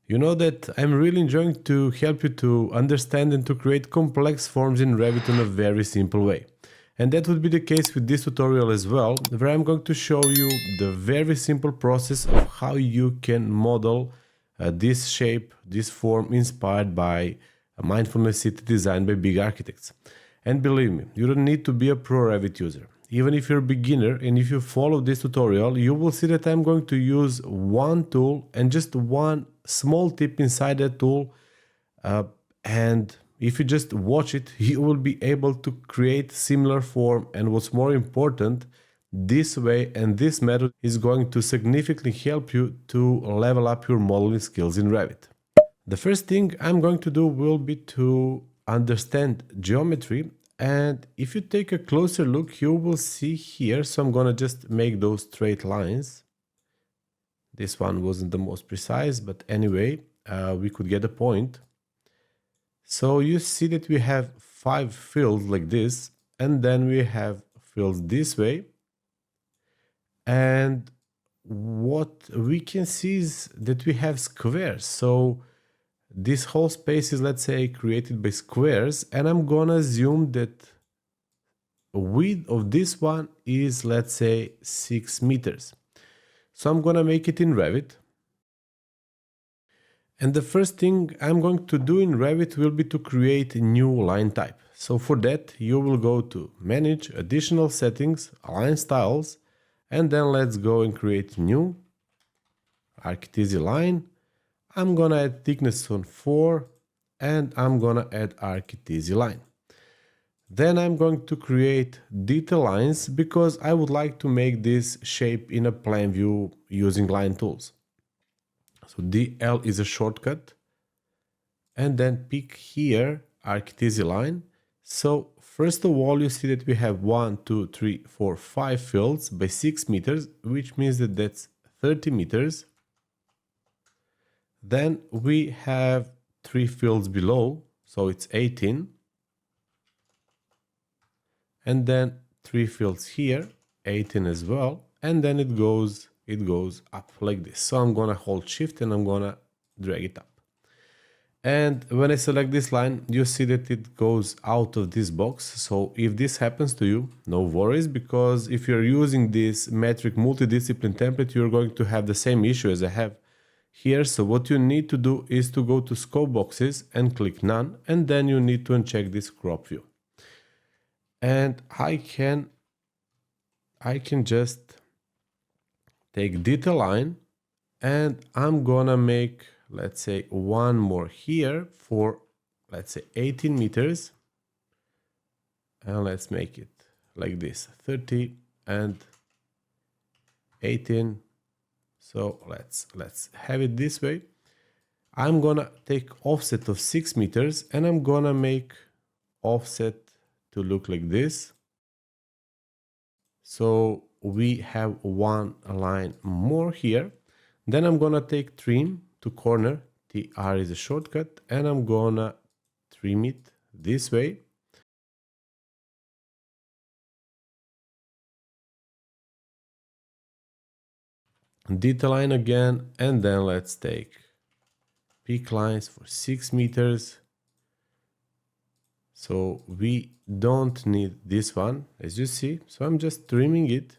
You know that I'm really enjoying to help you to understand and to create complex forms in Revit in a very simple way. And that would be the case with this tutorial as well, where I'm going to show you the very simple process of how you can model this shape, this form inspired by a Mindfulness City designed by big architects. And believe me, you don't need to be a pro Revit user. Even if you're a beginner and if you follow this tutorial, you will see that I'm going to use one tool and just one small tip inside that tool. And if you just watch it, you will be able to create similar form. And what's more important, this way and this method is going to significantly help you to level up your modeling skills in Revit. The first thing I'm going to do will be to understand geometry. And if you take a closer look, you will see here, so I'm gonna just make those straight lines. This one wasn't the most precise, but anyway, we could get a point. So you see that we have 5 fields like this, and then we have fields this way. And what we can see is that we have squares. So this whole space is, let's say, created by squares, and I'm gonna assume that width of this one is, let's say, 6 meters. So I'm gonna make it in Revit. And the first thing I'm going to do in Revit will be to create a new line type. So for that, you will go to Manage, Additional Settings, Align Styles, and then let's go and create new Arkiteasy line. I'm gonna add thickness on 4 and I'm gonna add Arkiteasy line. Then I'm going to create detail lines because I would like to make this shape in a plan view using line tools. So DL is a shortcut, and then pick here Arkiteasy line. So first of all, you see that we have 1, 2, 3, 4, 5 fields by 6 meters, which means that that's 30 meters. Then we have 3 fields below, so it's 18. And then 3 fields here, 18 as well. And then it goes up like this. So I'm gonna hold Shift and I'm gonna drag it up. And when I select this line, you see that it goes out of this box. So if this happens to you, no worries, because if you're using this metric multidiscipline template, you're going to have the same issue as I have here. So what you need to do is to go to scope boxes and click none, and then you need to uncheck this crop view. And I can just take detail line and I'm gonna make, let's say, one more here for, let's say, 18 meters. And let's make it like this, 30 and 18. So let's have it this way. I'm gonna take offset of 6 meters and I'm gonna make offset to look like this. So we have one line more here. Then I'm gonna take trim to corner, TR is a shortcut, and I'm gonna trim it this way. Detail line again, and then let's take peak lines for 6 meters. So we don't need this one, as you see, so I'm just trimming it.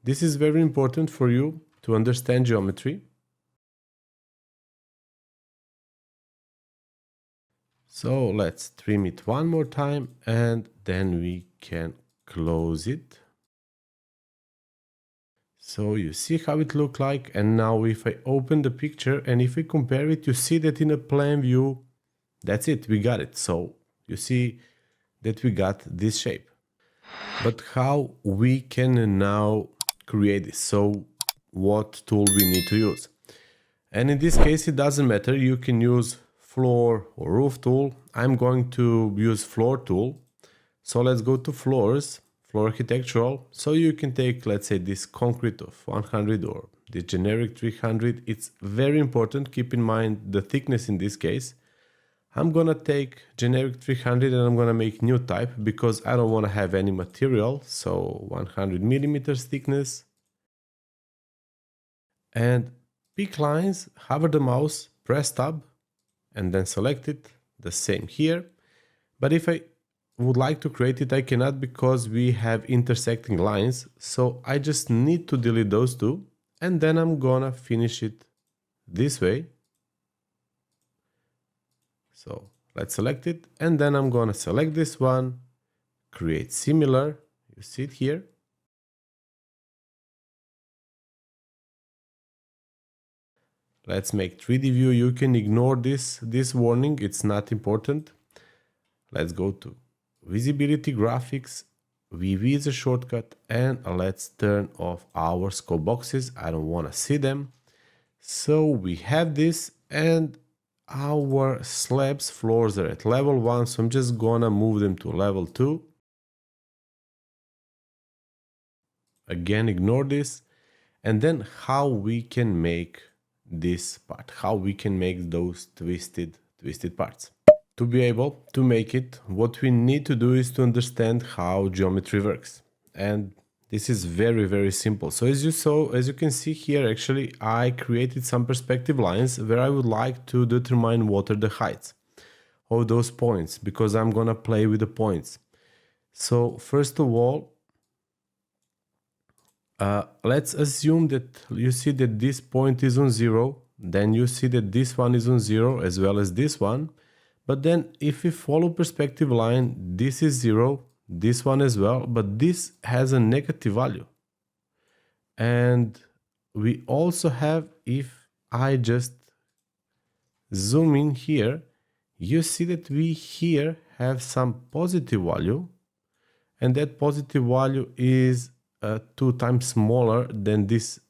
This is very important for you to understand geometry. So let's trim it one more time and then we can close it. So you see how it looked like, and now if I open the picture and if I compare it, you see that in a plan view, that's it, we got it. So you see that we got this shape. But how we can now create this? So what tool we need to use? And in this case, it doesn't matter. You can use floor or roof tool. I'm going to use floor tool. So let's go to floors, floor architectural. So you can take, let's say, this concrete of 100 or this generic 300. It's very important. Keep in mind the thickness in this case. I'm gonna take generic 300 and I'm gonna make new type because I don't want to have any material. So 100 millimeters thickness. And Pick lines, hover the mouse, press tab, and then select it. The same here. But if I would like to create it, I cannot because we have intersecting lines. So I just need to delete those two. And then I'm gonna finish it this way. So let's select it. And then I'm gonna select this one, create similar. You see it here. Let's make 3D view. You can ignore this warning. It's not important. Let's go to visibility graphics. VV is a shortcut, and let's turn off our scope boxes. I don't want to see them. So we have this, and our slabs floors are at level 1. So I'm just gonna move them to level 2. Again, ignore this. And then how we can make this part, how we can make those twisted parts. To be able to make it, what we need to do is to understand how geometry works. And this is very, very simple. So as you can see here, actually, I created some perspective lines where I would like to determine what are the heights of those points, because I'm gonna play with the points. So first of all, let's assume that you see that this point is on 0, then you see that this one is on 0 as well as this one. But then if we follow perspective line, this is 0, this one as well, but this has a negative value. And we also have, if I just zoom in here, you see that we here have some positive value, and that positive value is 2 times smaller than this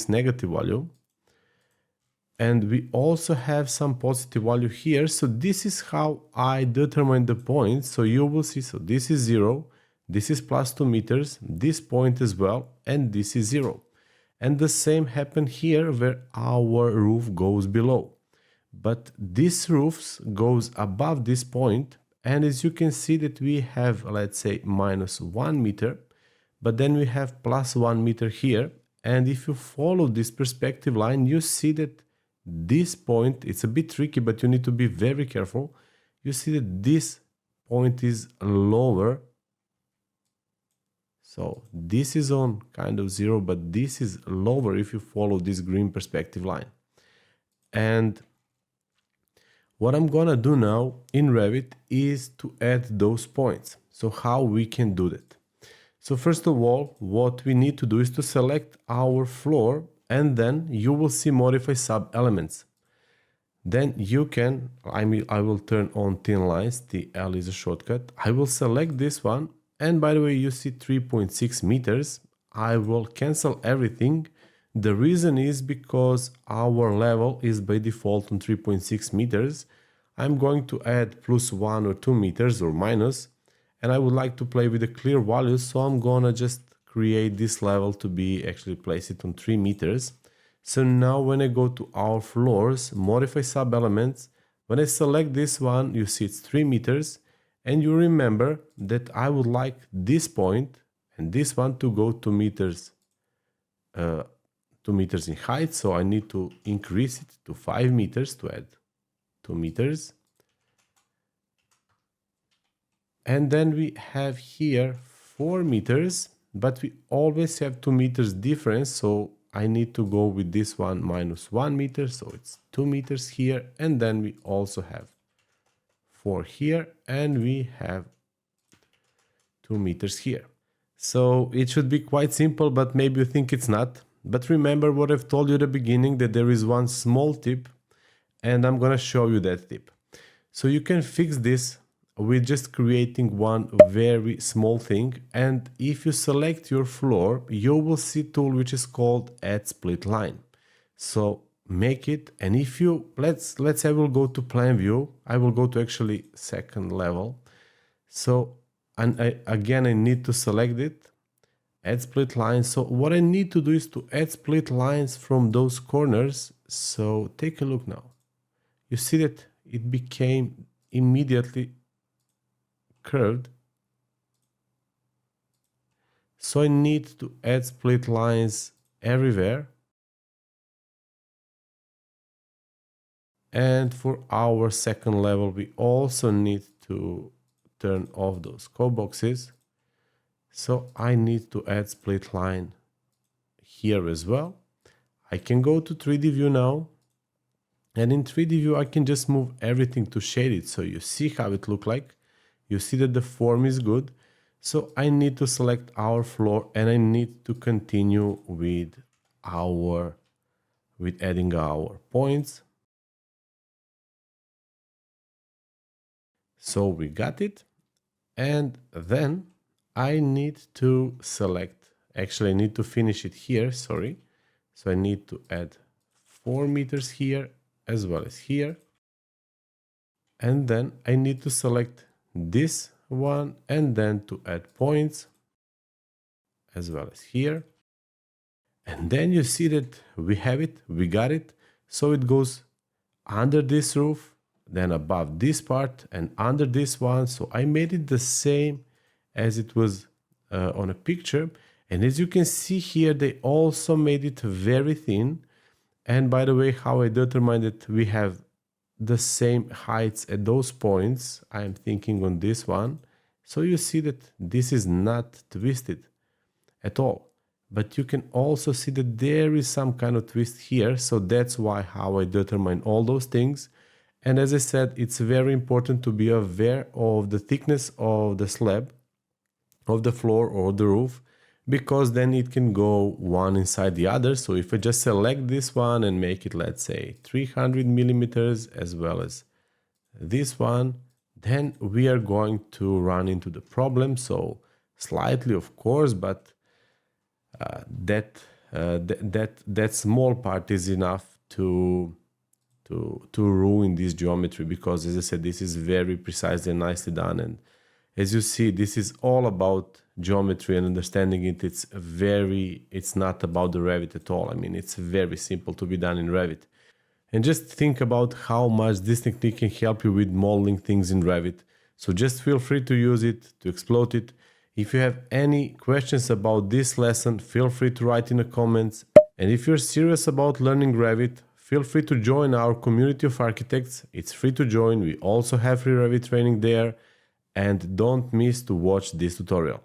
negative value. And we also have some positive value here. So this is how I determine the points. So you will see, so this is 0, this is plus 2 meters, this point as well, and this is 0. And the same happened here where our roof goes below. But this roof goes above this point, and as you can see that we have, let's say, minus 1 meter, but then we have plus 1 meter here. And if you follow this perspective line, you see that this point, it's a bit tricky, but you need to be very careful. You see that this point is lower. So this is on kind of 0, but this is lower if you follow this green perspective line. And what I'm gonna do now in Revit is to add those points. So how we can do that? So first of all, what we need to do is to select our floor, and then you will see modify sub elements. Then you can, I will turn on thin lines, TL is a shortcut. I will select this one, and by the way, you see 3.6 meters. I will cancel everything. The reason is because our level is by default on 3.6 meters. I'm going to add plus 1 or 2 meters or minus, and I would like to play with the clear values, so I'm gonna just create this level to be actually place it on 3 meters. So now when I go to our floors, modify sub elements, when I select this one, you see it's 3 meters, and you remember that I would like this point and this one to go 2 meters, 2 meters in height, so I need to increase it to 5 meters to add 2 meters. And then we have here 4 meters, but we always have 2 meters difference. So I need to go with this one minus 1 meter. So it's 2 meters here. And then we also have 4 here, and we have 2 meters here. So it should be quite simple, but maybe you think it's not. But remember what I've told you at the beginning, that there is one small tip, and I'm gonna show you that tip. So you can fix this with just creating one very small thing. And if you select your floor, you will see a tool which is called add split line. So make it, and if you, let's say I will go to plan view, I will go to actually second level. So, and again, I need to select it, add split lines. So what I need to do is to add split lines from those corners. So take a look now. You see that it became immediately curved. So I need to add split lines everywhere. And for our second level, we also need to turn off those code boxes. So I need to add split line here as well. I can go to 3D view now. And in 3D view, I can just move everything to shaded. So you see how it looks like. You see that the form is good. So I need to select our floor and I need to continue with adding our points. So we got it. And then I need to select, actually I need to finish it here, sorry. So I need to add 4 meters here as well as here. And then I need to select this one and then to add points as well as here. And then you see that we have it, we got it. So it goes under this roof, then above this part and under this one. So I made it the same as it was on a picture. And as you can see here, they also made it very thin. And by the way, how I determined that we have the same heights at those points, I am thinking on this one. So you see that this is not twisted at all. But you can also see that there is some kind of twist here. So that's why how I determine all those things. And as I said, it's very important to be aware of the thickness of the slab, of the floor or the roof, because then it can go one inside the other. So if I just select this one and make it, let's say 300 millimeters as well as this one, then we are going to run into the problem. So slightly, of course, but that small part is enough to ruin this geometry, because as I said, this is very precisely and nicely done. And as you see, this is all about geometry and understanding it. It's not about the Revit at all. I mean, it's very simple to be done in Revit. And just think about how much this technique can help you with modeling things in Revit. So just feel free to use it, to explode it. If you have any questions about this lesson, feel free to write in the comments. And if you're serious about learning Revit, feel free to join our community of architects. It's free to join. We also have free Revit training there. And don't miss to watch this tutorial.